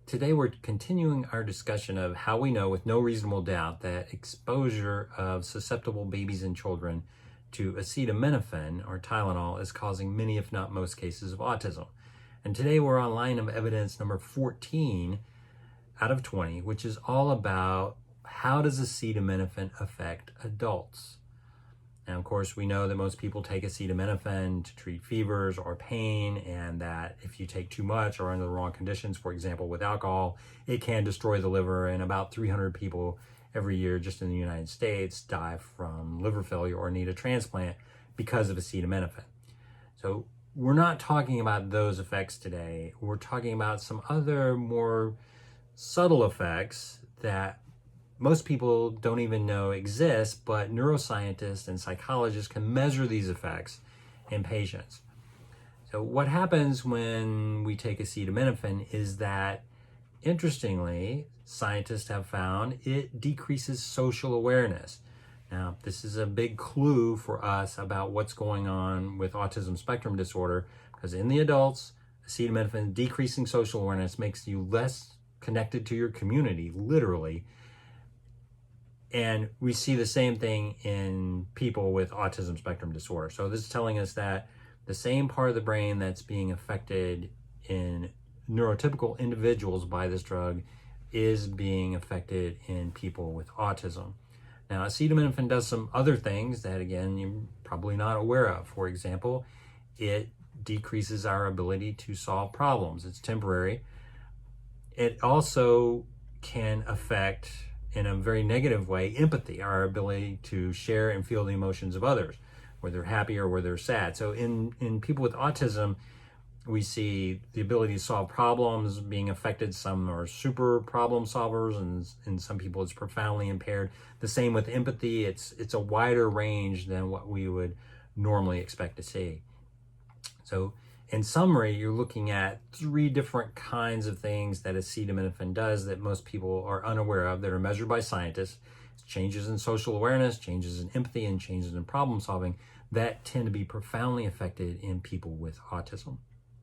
Today we're continuing our discussion of how we know with no reasonable doubt that exposure of susceptible babies and children to acetaminophen or Tylenol is causing many, if not most, cases of autism. And today we're on line of evidence number 14 out of 20, which is all about how does acetaminophen affect adults. Now, of course, we know that most people take acetaminophen to treat fevers or pain, and that if you take too much or under the wrong conditions, for example, with alcohol, it can destroy the liver, and about 300 people every year just in the United States die from liver failure or need a transplant because of acetaminophen. So we're not talking about those effects today. We're talking about some other more subtle effects that most people don't even know exist, but neuroscientists and psychologists can measure these effects in patients. So what happens when we take acetaminophen is that, interestingly, scientists have found it decreases social awareness. Now, this is a big clue for us about what's going on with autism spectrum disorder, because in the adults, acetaminophen decreasing social awareness makes you less connected to your community, literally. And we see the same thing in people with autism spectrum disorder. So this is telling us that the same part of the brain that's being affected in neurotypical individuals by this drug is being affected in people with autism. Now, acetaminophen does some other things that, again, you're probably not aware of. For example, it decreases our ability to solve problems. It's temporary. It also can affect, in a very negative way, empathy, our ability to share and feel the emotions of others, whether they're happy or whether they're sad. So in people with autism, we see the ability to solve problems being affected. Some are super problem solvers, and in some people it's profoundly impaired. The same with empathy. It's a wider range than what we would normally expect to see. So in summary, you're looking at three different kinds of things that acetaminophen does that most people are unaware of, that are measured by scientists. It's changes in social awareness, changes in empathy, and changes in problem solving that tend to be profoundly affected in people with autism.